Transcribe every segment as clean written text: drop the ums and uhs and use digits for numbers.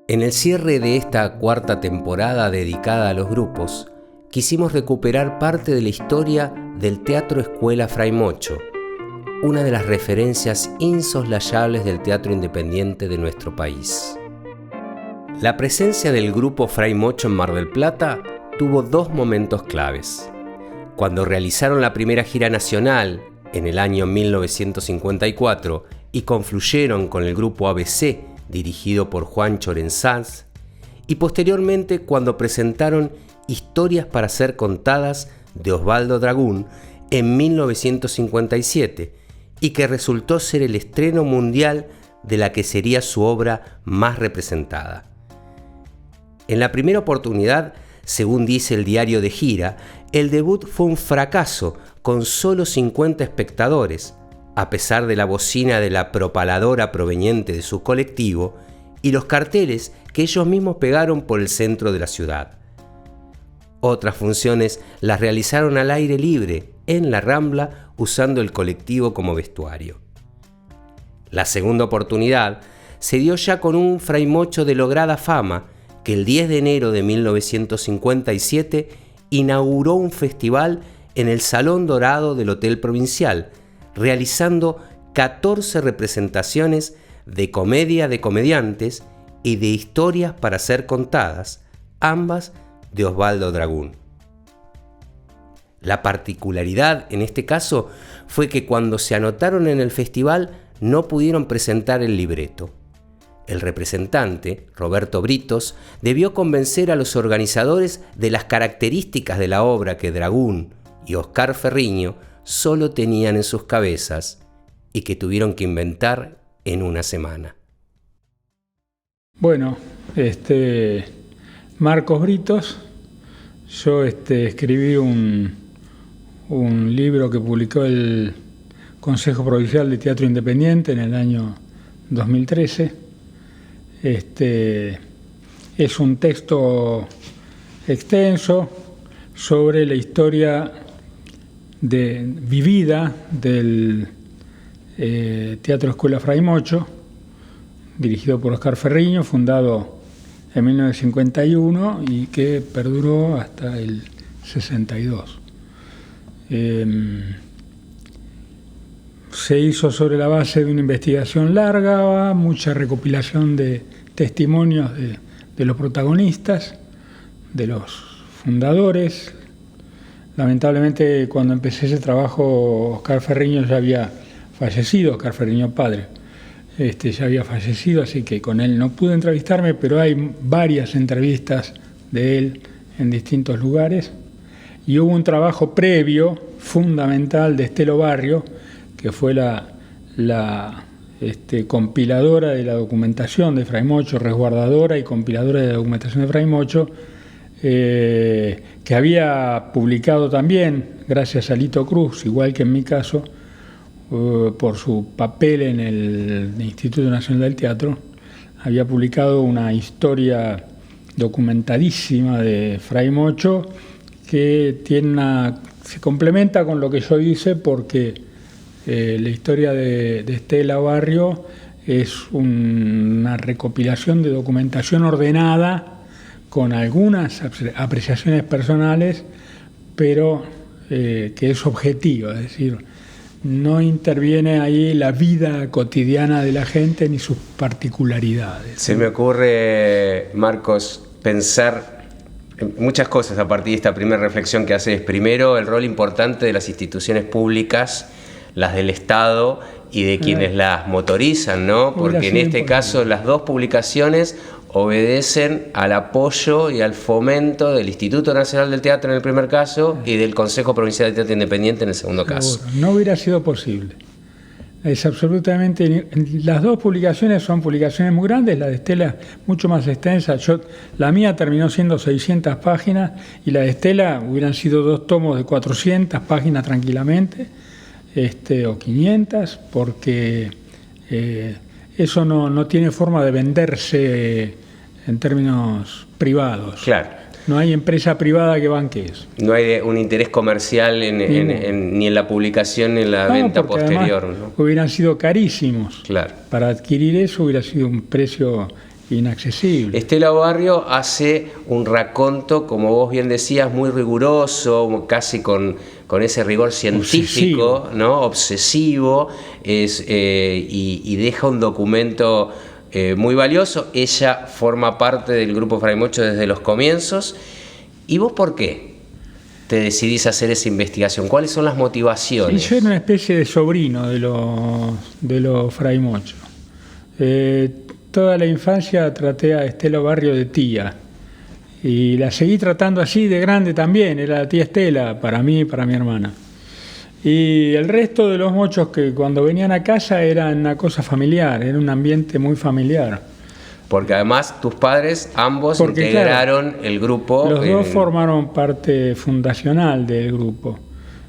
En el cierre de esta cuarta temporada dedicada a los grupos, quisimos recuperar parte de la historia del Teatro Escuela Fray Mocho, una de las referencias insoslayables del teatro independiente de nuestro país. La presencia del grupo Fray Mocho en Mar del Plata tuvo dos momentos claves. Cuando realizaron la primera gira nacional en el año 1954 y confluyeron con el grupo ABC, dirigido por Juan Chorenzás, y posteriormente cuando presentaron Historias para ser contadas de Osvaldo Dragún en 1957 y que resultó ser el estreno mundial de la que sería su obra más representada. En la primera oportunidad, según dice el diario de gira, el debut fue un fracaso con solo 50 espectadores, a pesar de la bocina de la propaladora proveniente de su colectivo y los carteles que ellos mismos pegaron por el centro de la ciudad. Otras funciones las realizaron al aire libre, en la Rambla, usando el colectivo como vestuario. La segunda oportunidad se dio ya con un Fray Mocho de lograda fama, que el 10 de enero de 1957 inauguró un festival en el Salón Dorado del Hotel Provincial, realizando 14 representaciones de comedia de comediantes y de historias para ser contadas, ambas de Osvaldo Dragún. La particularidad en este caso fue que cuando se anotaron en el festival no pudieron presentar el libreto. El representante, Roberto Britos, debió convencer a los organizadores de las características de la obra que Dragún y Oscar Ferriño solo tenían en sus cabezas y que tuvieron que inventar en una semana. Bueno, Marcos Britos, yo escribí un libro que publicó el Consejo Provincial de Teatro Independiente en el año 2013. Es un texto extenso sobre la historia vivida del Teatro Escuela Fray Mocho, dirigido por Oscar Ferriño, fundado en 1951 y que perduró hasta el 62. Se hizo sobre la base de una investigación larga, mucha recopilación de testimonios de los protagonistas, de los fundadores. Lamentablemente, cuando empecé ese trabajo, Oscar Ferriño ya había fallecido, Oscar Ferriño padre, ya había fallecido, así que con él no pude entrevistarme, pero hay varias entrevistas de él en distintos lugares. Y hubo un trabajo previo, fundamental, de Estelo Barrio, que fue la compiladora de la documentación de Fray Mocho, resguardadora y compiladora de la documentación de Fray Mocho, que había publicado también, gracias a Lito Cruz, igual que en mi caso, por su papel en el Instituto Nacional del Teatro, había publicado una historia documentadísima de Fray Mocho que se complementa con lo que yo hice, porque la historia de Estela Barrio es una recopilación de documentación ordenada con algunas apreciaciones personales, pero que es objetiva, es decir, no interviene ahí la vida cotidiana de la gente ni sus particularidades. Se me ocurre, Marcos, pensar en muchas cosas a partir de esta primera reflexión que haces. Primero, el rol importante de las instituciones públicas, las del Estado y de quienes las motorizan, ¿no? Porque en este caso las dos publicaciones obedecen al apoyo y al fomento del Instituto Nacional del Teatro en el primer caso y del Consejo Provincial de Teatro Independiente en el segundo caso. No hubiera sido posible. Es absolutamente... Las dos publicaciones son publicaciones muy grandes, la de Estela mucho más extensa. La mía terminó siendo 600 páginas y la de Estela hubieran sido 2 tomos de 400 páginas tranquilamente, o 500, porque eso no tiene forma de venderse en términos privados. Claro. No hay empresa privada que banque eso. No hay un interés comercial ni en la publicación ni en la venta posterior, ¿no? Hubieran sido carísimos. Claro. Para adquirir eso hubiera sido un precio inaccesible. Estela Barrio hace un raconto, como vos bien decías, muy riguroso, casi con ese rigor científico, obsesivo, ¿no? Obsesivo, y deja un documento muy valioso. Ella forma parte del grupo Fray Mocho desde los comienzos. ¿Y vos por qué te decidís a hacer esa investigación? ¿Cuáles son las motivaciones? Sí, yo era una especie de sobrino de los Fray Mocho. Toda la infancia traté a Estela Barrio de tía, y la seguí tratando así de grande también. Era la tía Estela para mí y para mi hermana. Y el resto de los mochos, que cuando venían a casa era una cosa familiar, era un ambiente muy familiar. Porque además tus padres ambos integraron, claro, el grupo. Los dos formaron parte fundacional del grupo.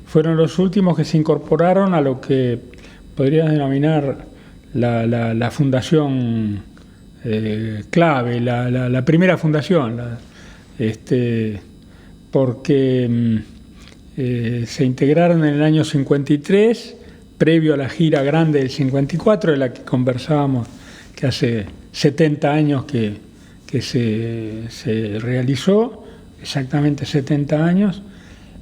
Fueron los últimos que se incorporaron a lo que podrías denominar la fundación clave, la primera fundación, porque se integraron en el año 53, previo a la gira grande del 54, de la que conversábamos, que hace 70 años que se realizó, exactamente 70 años,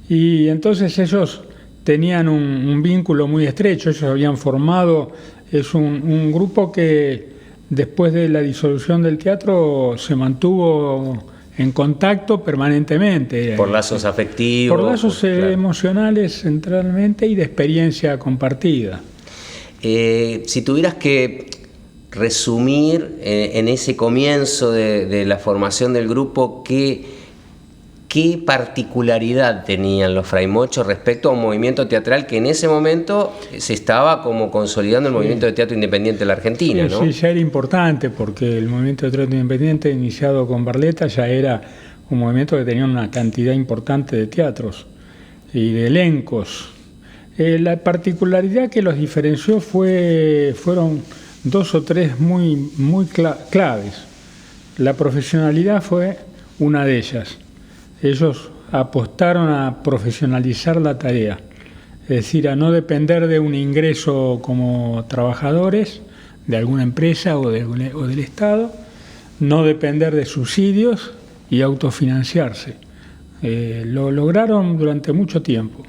y entonces ellos tenían un vínculo muy estrecho. Ellos habían formado, es un grupo que después de la disolución del teatro se mantuvo en contacto permanentemente. Por lazos afectivos. Por lazos emocionales centralmente y de experiencia compartida. Si tuvieras que resumir en ese comienzo de la formación del grupo, ¿qué particularidad tenían los Fray Mocho respecto a un movimiento teatral que en ese momento se estaba como consolidando el movimiento de teatro independiente de la Argentina, ¿no? Sí, ya era importante, porque el movimiento de teatro independiente, iniciado con Barletta, ya era un movimiento que tenía una cantidad importante de teatros y de elencos. La particularidad que los diferenció fueron dos o tres muy claves. La profesionalidad fue una de ellas. Ellos apostaron a profesionalizar la tarea, es decir, a no depender de un ingreso como trabajadores de alguna empresa o del Estado, no depender de subsidios y autofinanciarse. Lo lograron durante mucho tiempo,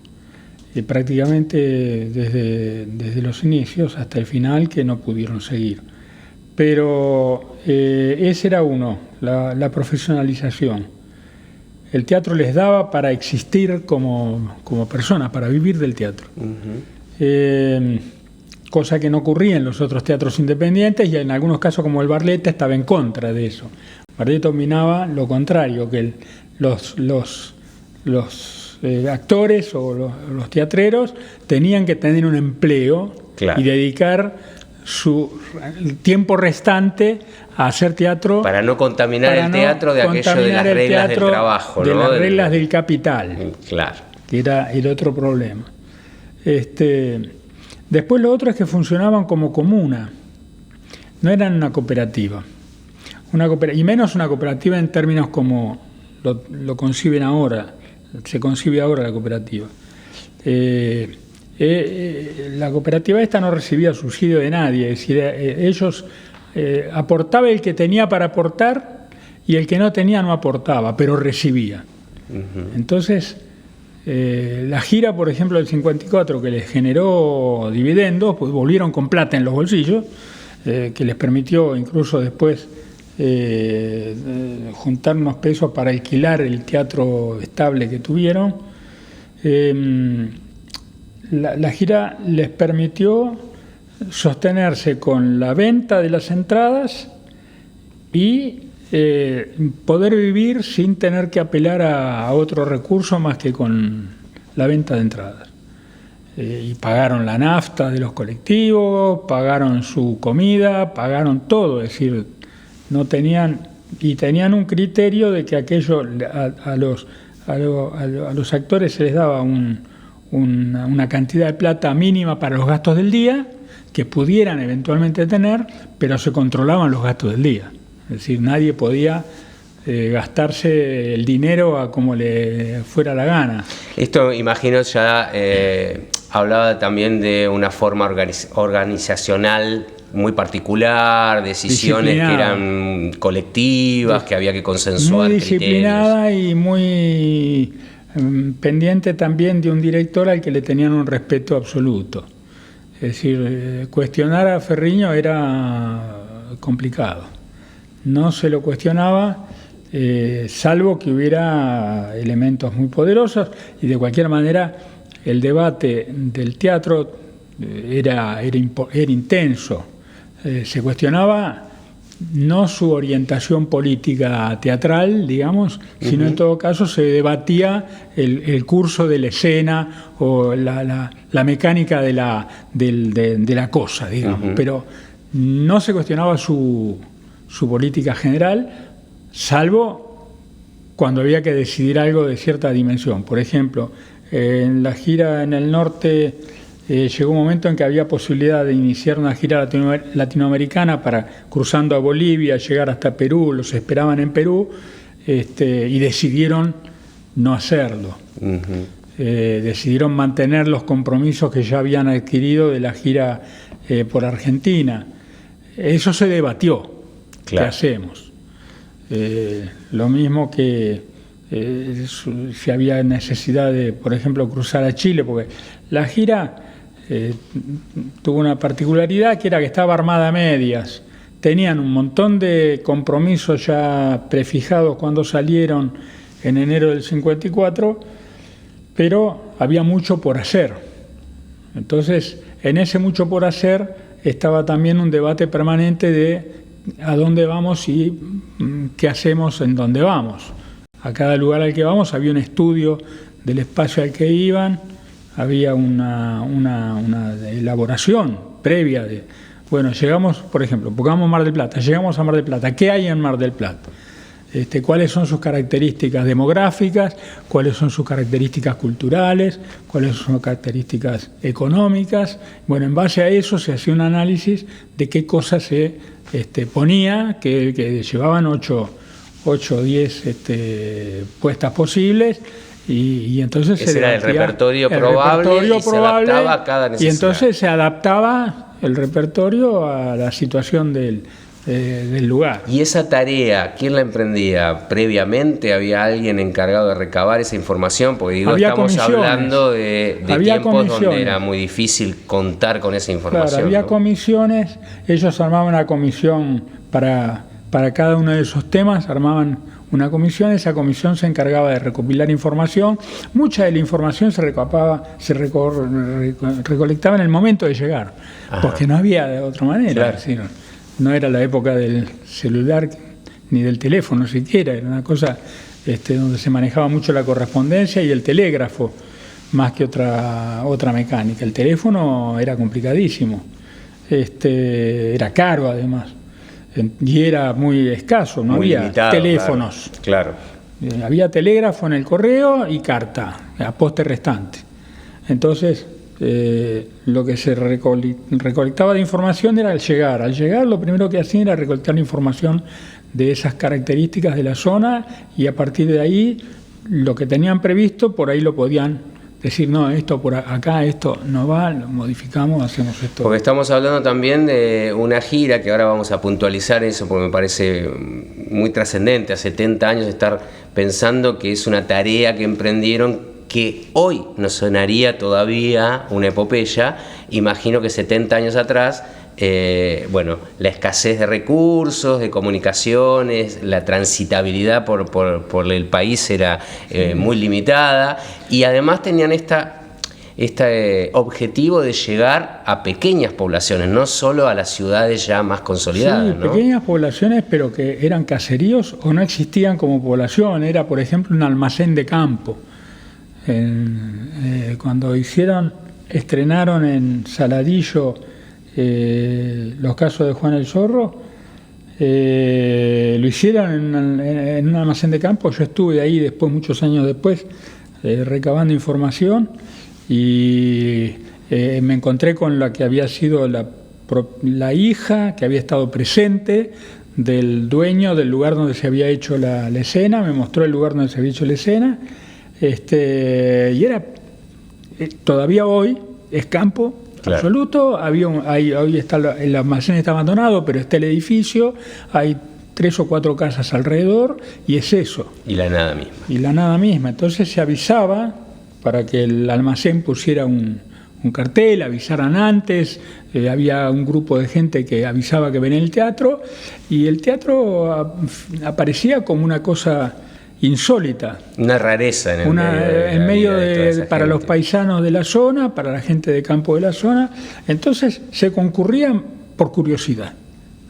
prácticamente desde los inicios hasta el final, que no pudieron seguir. Pero ese era uno, la profesionalización. El teatro les daba para existir como personas, para vivir del teatro. Cosa que no ocurría en los otros teatros independientes, y en algunos casos, como el Barletta, estaba en contra de eso. Barletta dominaba lo contrario, que los actores o los teatreros tenían que tener un empleo, claro, y dedicar el tiempo restante a hacer teatro, para no contaminar el teatro de aquello de las reglas del trabajo, de las reglas del capital, claro, que era el otro problema. Después lo otro es que funcionaban como comuna, no eran una cooperativa, y menos una cooperativa en términos como lo conciben ahora, se concibe ahora la cooperativa. La cooperativa esta no recibía subsidio de nadie, es decir, ellos aportaba el que tenía para aportar, y el que no tenía no aportaba, pero recibía. Entonces, la gira, por ejemplo, del 54, que les generó dividendos, pues volvieron con plata en los bolsillos, que les permitió incluso después juntar unos pesos para alquilar el teatro estable que tuvieron. La gira les permitió sostenerse con la venta de las entradas y poder vivir sin tener que apelar a otro recurso más que con la venta de entradas. Y pagaron la nafta de los colectivos, pagaron su comida, pagaron todo, es decir, no tenían, y tenían un criterio de que aquello a los actores se les daba una cantidad de plata mínima para los gastos del día, que pudieran eventualmente tener, pero se controlaban los gastos del día. Es decir, nadie podía gastarse el dinero a como le fuera la gana. Esto, imagino, ya hablaba también de una forma organizacional muy particular, decisiones que eran colectivas, que había que consensuar. Muy disciplinada criterios. Y muy pendiente también de un director al que le tenían un respeto absoluto. Es decir, cuestionar a Ferriño era complicado. No se lo cuestionaba, salvo que hubiera elementos muy poderosos, y de cualquier manera el debate del teatro era intenso. Se cuestionaba no su orientación política teatral, digamos, sino en todo caso se debatía el curso de la escena o la mecánica de la cosa, digamos, pero no se cuestionaba su política general, salvo cuando había que decidir algo de cierta dimensión. Por ejemplo, en la gira en el norte llegó un momento en que había posibilidad de iniciar una gira latinoamericana para, cruzando a Bolivia, llegar hasta Perú, los esperaban en Perú, y decidieron no hacerlo. Decidieron mantener los compromisos que ya habían adquirido de la gira por Argentina. Eso se debatió. Claro. ¿Qué hacemos? Lo mismo que si había necesidad de, por ejemplo, cruzar a Chile, porque la gira tuvo una particularidad que era que estaba armada a medias. Tenían un montón de compromisos ya prefijados cuando salieron en enero del 54, pero había mucho por hacer. Entonces, en ese mucho por hacer estaba también un debate permanente de a dónde vamos y qué hacemos en dónde vamos. A cada lugar al que vamos había un estudio del espacio al que iban, había una elaboración previa de, bueno, llegamos, por ejemplo, pongamos Mar del Plata, llegamos a Mar del Plata, ¿qué hay en Mar del Plata? ¿Cuáles son sus características demográficas? ¿Cuáles son sus características culturales? ¿Cuáles son sus características económicas? Bueno, en base a eso se hacía un análisis de qué cosas se ponía, que llevaban 8 o 10 puestas posibles, y entonces ese era el repertorio probable y se adaptaba a cada necesidad. Y entonces se adaptaba el repertorio a la situación del lugar. ¿Y esa tarea, quién la emprendía? ¿Previamente había alguien encargado de recabar esa información? Porque digo, estamos hablando de tiempos donde era muy difícil contar con esa información. Claro, había comisiones, ellos armaban una comisión para cada uno de esos temas, armaban una comisión, esa comisión se encargaba de recopilar información. Mucha de la información se recolectaba en el momento de llegar, porque no había de otra manera. Claro. Es decir, no era la época del celular ni del teléfono siquiera, era una cosa donde se manejaba mucho la correspondencia y el telégrafo, más que otra mecánica. El teléfono era complicadísimo, era caro además, y era muy escaso, no había limitado, teléfonos. Claro. Había telégrafo en el correo y carta, a poste restante. Entonces, lo que se recolectaba de información era al llegar. Al llegar, lo primero que hacían era recolectar la información de esas características de la zona, y a partir de ahí, lo que tenían previsto, por ahí lo podían decir, no, esto por acá, esto no va, lo modificamos, hacemos esto. Porque estamos hablando también de una gira, que ahora vamos a puntualizar eso, porque me parece muy trascendente, a 70 años estar pensando que es una tarea que emprendieron, que hoy nos sonaría todavía una epopeya. Imagino que 70 años atrás, la escasez de recursos, de comunicaciones, la transitabilidad por el país era muy limitada, y además tenían este objetivo de llegar a pequeñas poblaciones, no solo a las ciudades ya más consolidadas. Sí, ¿no? Pequeñas poblaciones, pero que eran caseríos o no existían como población. Era, por ejemplo, un almacén de campo. Cuando estrenaron en Saladillo los casos de Juan el Zorro, lo hicieron en un almacén de campo. Yo estuve ahí después, muchos años después, recabando información, y me encontré con la que había sido la hija, que había estado presente, del dueño del lugar donde se había hecho la escena. Me mostró el lugar donde se había hecho la escena, y era, todavía hoy, es campo Claro. Absoluto. Hoy está el almacén está abandonado, pero está el edificio, hay 3 o 4 casas alrededor y es eso. Y la nada misma. Y la nada misma. Entonces se avisaba para que el almacén pusiera un cartel, avisaran antes, había un grupo de gente que avisaba que venía el teatro, y el teatro aparecía como una cosa insólita. Una rareza en medio para los paisanos de la zona, para la gente de campo de la zona. Entonces se concurrían por curiosidad,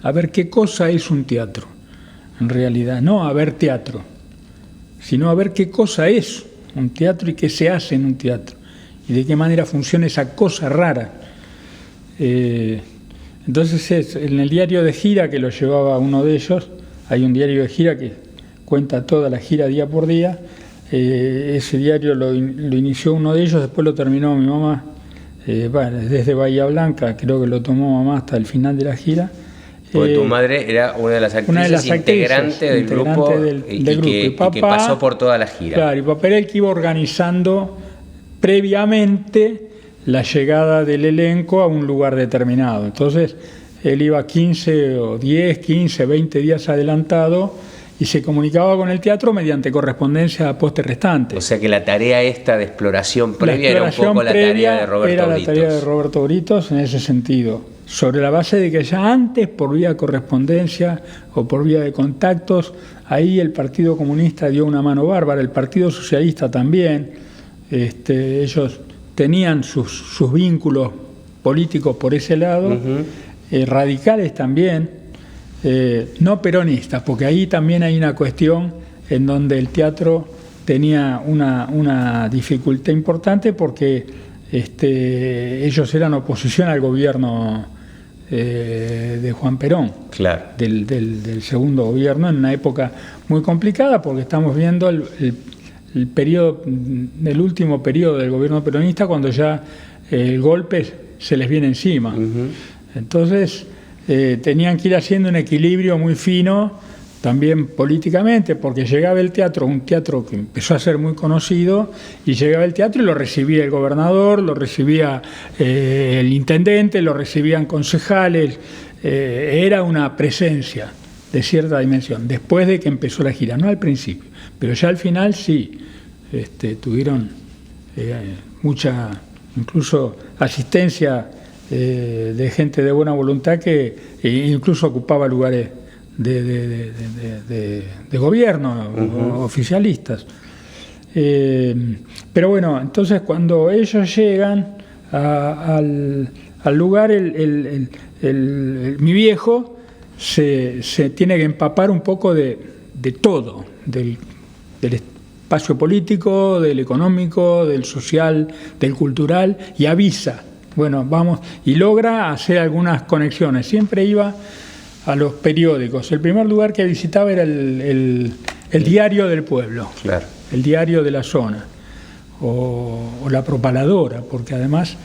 a ver qué cosa es un teatro, en realidad, no a ver teatro, sino a ver qué cosa es un teatro y qué se hace en un teatro, y de qué manera funciona esa cosa rara. Entonces en el diario de gira, que lo llevaba uno de ellos, hay un diario de gira que cuenta toda la gira día por día, ese diario lo inició uno de ellos, después lo terminó mi mamá, desde Bahía Blanca, creo que lo tomó mamá hasta el final de la gira. Porque tu madre era una de las actrices integrantes del grupo, y que pasó por toda la gira. Claro, y papá era el que iba organizando previamente la llegada del elenco a un lugar determinado. Entonces él iba 15 o 10, 15, 20 días adelantado y se comunicaba con el teatro mediante correspondencia a postes restantes. O sea que la tarea esta de exploración previa era un poco la tarea de Roberto Britos. Era la tarea de Roberto Britos en ese sentido, sobre la base de que ya antes, por vía de correspondencia o por vía de contactos, ahí el Partido Comunista dio una mano bárbara, el Partido Socialista también. Ellos tenían sus vínculos políticos por ese lado, radicales también, no peronistas, porque ahí también hay una cuestión en donde el teatro tenía una dificultad importante porque ellos eran oposición al gobierno de Juan Perón, claro, del segundo gobierno, en una época muy complicada, porque estamos viendo el último periodo del gobierno peronista, cuando ya el golpe se les viene encima. Entonces tenían que ir haciendo un equilibrio muy fino también políticamente, porque llegaba el teatro, un teatro que empezó a ser muy conocido, y llegaba el teatro y lo recibía el gobernador, lo recibía el intendente, lo recibían concejales, era una presencia de cierta dimensión, después de que empezó la gira, no al principio, pero ya al final sí, tuvieron mucha, incluso asistencia de gente de buena voluntad que incluso ocupaba lugares de gobierno, oficialistas. Pero bueno, entonces cuando ellos llegan al lugar, mi viejo se tiene que empapar un poco de todo, del espacio político, del económico, del social, del cultural, y avisa, bueno, vamos, y logra hacer algunas conexiones. Siempre iba a los periódicos. El primer lugar que visitaba era el diario del pueblo, claro, el diario de la zona, o la propaladora, porque además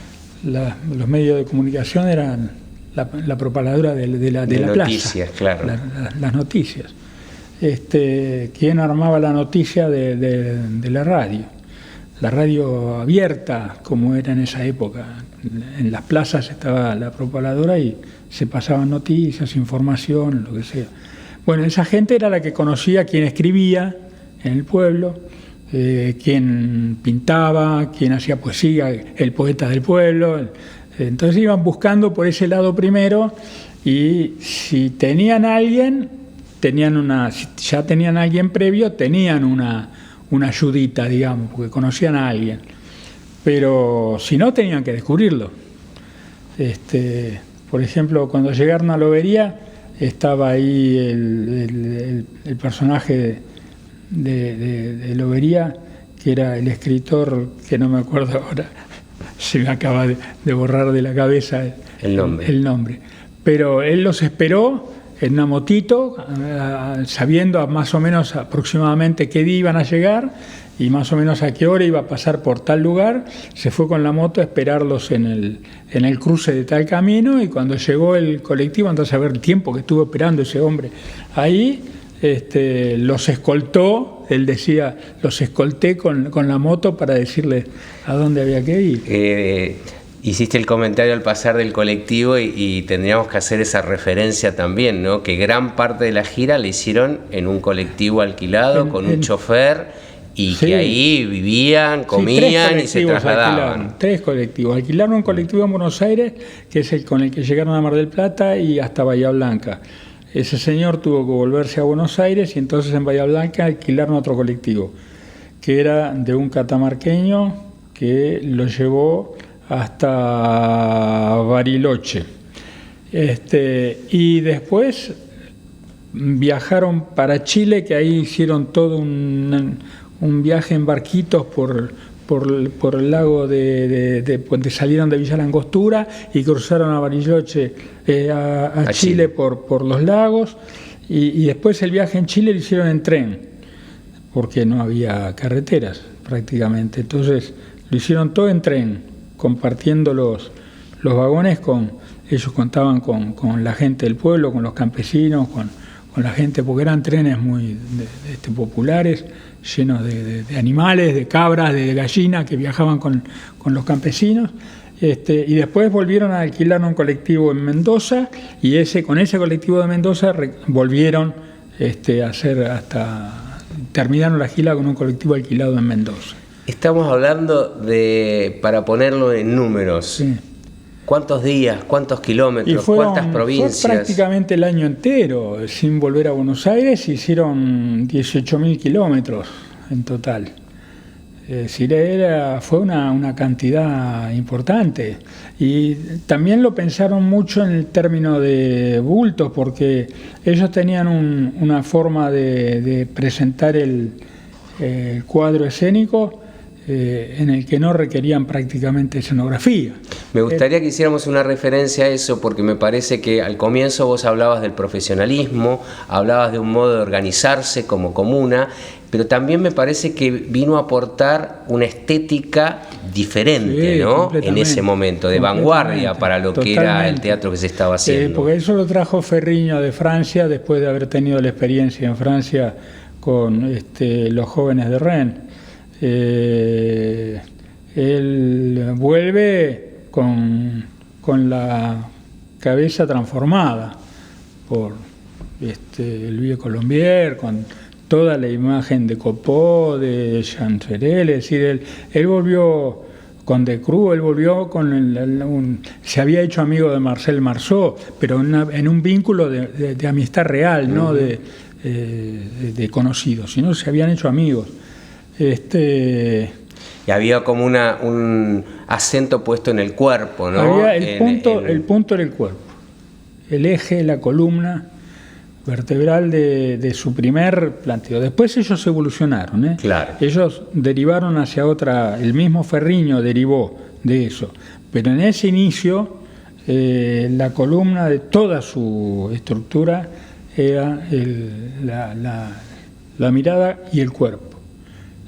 los medios de comunicación eran la propaladora de la noticias, plaza, claro, las noticias. ¿Quién armaba la noticia de la radio abierta, como era en esa época? En las plazas estaba la propaladora y se pasaban noticias, información, lo que sea. Bueno, esa gente era la que conocía quién escribía en el pueblo, quién pintaba, quién hacía poesía, el poeta del pueblo. Entonces iban buscando por ese lado primero, y si tenían a alguien, si ya tenían a alguien previo, tenían una ayudita, digamos, porque conocían a alguien. Pero si no, tenían que descubrirlo. Por ejemplo, cuando llegaron a Lobería, estaba ahí el personaje de Lobería, que era el escritor, que no me acuerdo ahora, se me acaba de borrar de la cabeza el nombre. Pero él los esperó en una motito, sabiendo más o menos aproximadamente qué día iban a llegar y más o menos a qué hora iba a pasar por tal lugar. Se fue con la moto a esperarlos en el cruce de tal camino, y cuando llegó el colectivo, entonces a ver el tiempo que estuvo esperando ese hombre ahí, los escoltó, él decía, los escolté con la moto para decirles a dónde había que ir. Hiciste el comentario al pasar del colectivo y tendríamos que hacer esa referencia también, ¿no? Que gran parte de la gira la hicieron en un colectivo alquilado con un chofer y sí, que ahí vivían, comían y se trasladaban. 3 colectivos. Alquilaron un colectivo en Buenos Aires, que es con el que llegaron a Mar del Plata y hasta Bahía Blanca. Ese señor tuvo que volverse a Buenos Aires y entonces en Bahía Blanca alquilaron otro colectivo, que era de un catamarqueño que lo llevó hasta Bariloche. Y después viajaron para Chile, que ahí hicieron todo un viaje en barquitos por el lago donde salieron de Villa Langostura y cruzaron a Bariloche, a Chile por los lagos, y después el viaje en Chile lo hicieron en tren, porque no había carreteras prácticamente. Entonces lo hicieron todo en tren, compartiendo los vagones ellos contaban con la gente del pueblo, con los campesinos, con la gente, porque eran trenes muy populares, llenos de animales, de cabras, de gallinas que viajaban con los campesinos. Y después volvieron a alquilar un colectivo en Mendoza, y con ese colectivo de Mendoza volvieron a hacer terminaron la gira con un colectivo alquilado en Mendoza. Estamos hablando para ponerlo en números, sí. ¿Cuántos días, cuántos kilómetros, cuántas provincias? Fue prácticamente el año entero, sin volver a Buenos Aires, hicieron 18.000 kilómetros en total. Es decir, fue una cantidad importante. Y también lo pensaron mucho en el término de bultos, porque ellos tenían una forma de presentar el cuadro escénico en el que no requerían prácticamente escenografía. Me gustaría que hiciéramos una referencia a eso, porque me parece que al comienzo vos hablabas del profesionalismo, hablabas de un modo de organizarse como comuna, pero también me parece que vino a aportar una estética diferente, sí, ¿no? En ese momento, de vanguardia para lo que era el teatro que se estaba haciendo. Porque eso lo trajo Ferriño de Francia, después de haber tenido la experiencia en Francia con los jóvenes de Rennes. Él vuelve con la cabeza transformada por el Vieux Colombier, con toda la imagen de Copeau, de Chancherel. Es decir, él volvió con Decroux, él volvió se había hecho amigo de Marcel Marceau, pero en un vínculo de amistad real, no de conocidos, sino se habían hecho amigos. Y había como un acento puesto en el cuerpo, ¿no? Había el punto era el cuerpo, el eje, la columna vertebral de su primer planteo. Después ellos evolucionaron, ¿eh? Claro. Ellos derivaron hacia otra, el mismo Ferriño derivó de eso, pero en ese inicio la columna de toda su estructura era la mirada y el cuerpo.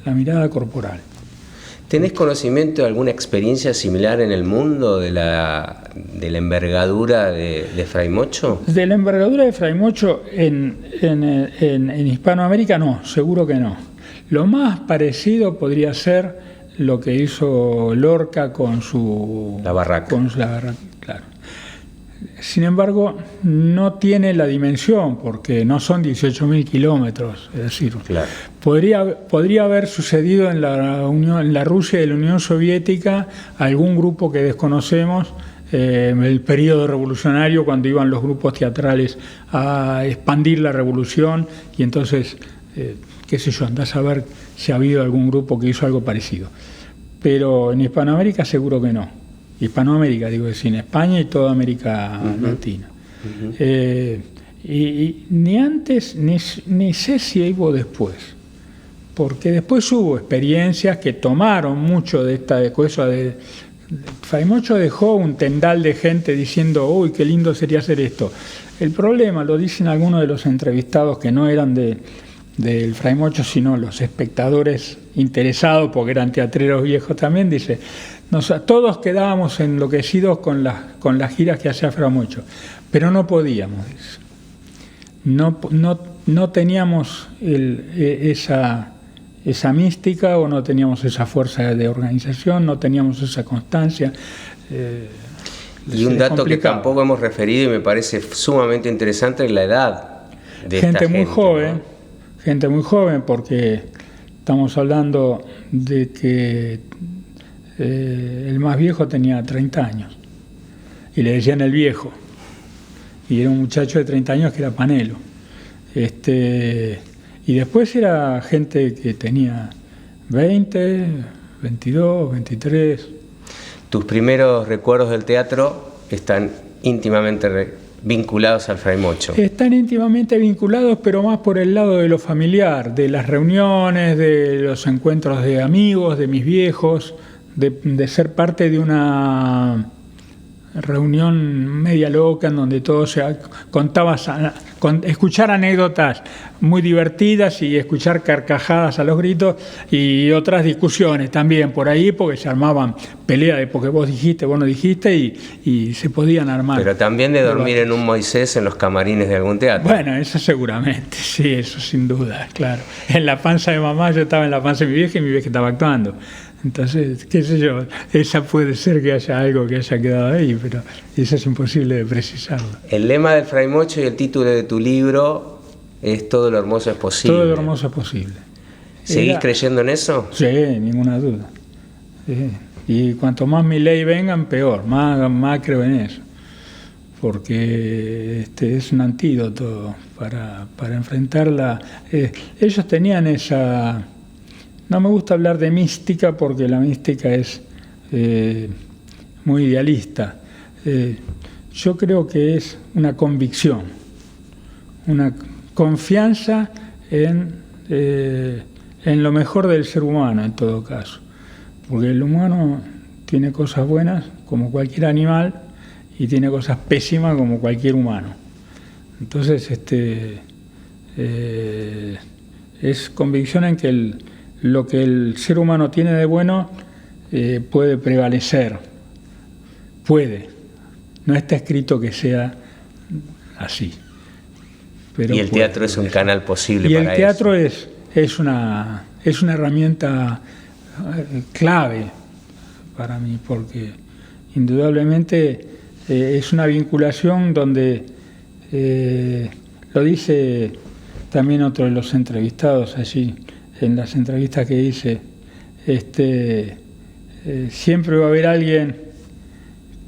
La mirada corporal. ¿Tenés conocimiento de alguna experiencia similar en el mundo de la envergadura de Fray Mocho? De la envergadura de Fray Mocho en Hispanoamérica no, seguro que no. Lo más parecido podría ser lo que hizo Lorca con la barraca. Claro. Sin embargo, no tiene la dimensión, porque no son 18.000 kilómetros, es decir, claro. Podría haber sucedido en la Rusia y la Unión Soviética algún grupo que desconocemos, el periodo revolucionario, cuando iban los grupos teatrales a expandir la revolución, y entonces, qué sé yo, andás a ver si ha habido algún grupo que hizo algo parecido. Pero en Hispanoamérica seguro que no. Hispanoamérica, digo, es decir, en España y toda América Latina. Y ni antes, ni sé si hubo después, porque después hubo experiencias que tomaron mucho de esta cosa de Fray Mocho dejó un tendal de gente diciendo, uy, qué lindo sería hacer esto. El problema, lo dicen algunos de los entrevistados que no eran del Fray Mocho, sino los espectadores interesados, porque eran teatreros viejos también, dice, todos quedábamos enloquecidos con las giras que hacía Fray Mocho, pero no podíamos, dice. No teníamos esa mística o no teníamos esa fuerza de organización, no teníamos esa constancia. Y un dato que tampoco hemos referido y me parece sumamente interesante es la edad de esta gente. Muy joven, ¿no? Gente muy joven, porque estamos hablando de que el más viejo tenía 30 años y le decían el viejo, y era un muchacho de 30 años que era Panelo. Y después era gente que tenía 20, 22, 23. Tus primeros recuerdos del teatro están íntimamente vinculados al Fray Mocho. Están íntimamente vinculados, pero más por el lado de lo familiar, de las reuniones, de los encuentros de amigos, de mis viejos, de ser parte de una reunión media loca en donde todo se contaba, escuchar anécdotas muy divertidas y escuchar carcajadas a los gritos, y otras discusiones también por ahí, porque se armaban peleas de porque vos dijiste, vos no dijiste, y se podían armar. Pero también de dormir en un Moisés en los camarines de algún teatro. Bueno, eso seguramente, sí, eso sin duda, claro. En la panza de mamá, yo estaba en la panza de mi vieja y mi vieja estaba actuando. Entonces, qué sé yo, esa puede ser que haya algo que haya quedado ahí, pero eso es imposible de precisarlo. El lema del Fray Mocho y el título de tu libro es Todo lo hermoso es posible. Todo lo hermoso es posible. ¿Seguís creyendo en eso? Sí, ninguna duda. Sí. Y cuanto más mi ley vengan, peor, más creo en eso. Porque es un antídoto para enfrentarla. Ellos tenían esa... No me gusta hablar de mística porque la mística es muy idealista. Yo creo que es una convicción, una confianza en lo mejor del ser humano en todo caso. Porque el humano tiene cosas buenas como cualquier animal y tiene cosas pésimas como cualquier humano. Entonces es convicción en que lo que el ser humano tiene de bueno puede prevalecer, puede. No está escrito que sea así. Pero y el teatro es un canal posible para eso. Y el teatro es una herramienta clave para mí, porque indudablemente es una vinculación donde, lo dice también otro de los entrevistados allí, en las entrevistas que hice, siempre va a haber alguien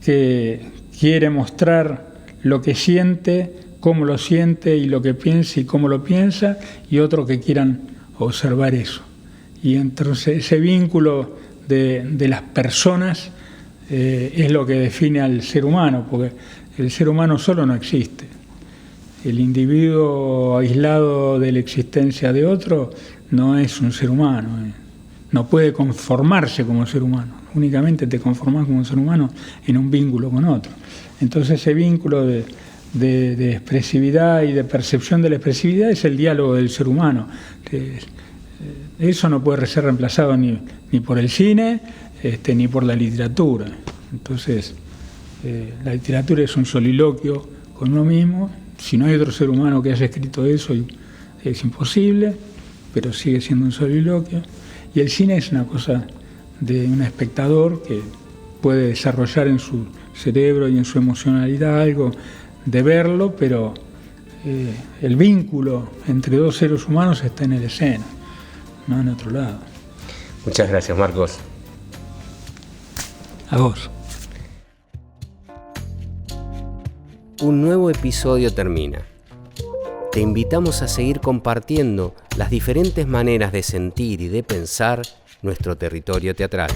que quiere mostrar lo que siente, cómo lo siente y lo que piensa y cómo lo piensa, y otro que quieran observar eso. Y entonces ese vínculo de las personas es lo que define al ser humano, porque el ser humano solo no existe. El individuo aislado de la existencia de otro no es un ser humano, no puede conformarse como ser humano, únicamente te conformas como ser humano en un vínculo con otro. Entonces ese vínculo de expresividad y de percepción de la expresividad es el diálogo del ser humano. Eso no puede ser reemplazado ni por el cine ni por la literatura. Entonces la literatura es un soliloquio con uno mismo. Si no hay otro ser humano que haya escrito eso, es imposible, pero sigue siendo un soliloquio. Y el cine es una cosa de un espectador que puede desarrollar en su cerebro y en su emocionalidad algo de verlo, pero el vínculo entre dos seres humanos está en la escena, no en otro lado. Muchas gracias, Marcos. A vos. Un nuevo episodio termina. Te invitamos a seguir compartiendo las diferentes maneras de sentir y de pensar nuestro territorio teatral.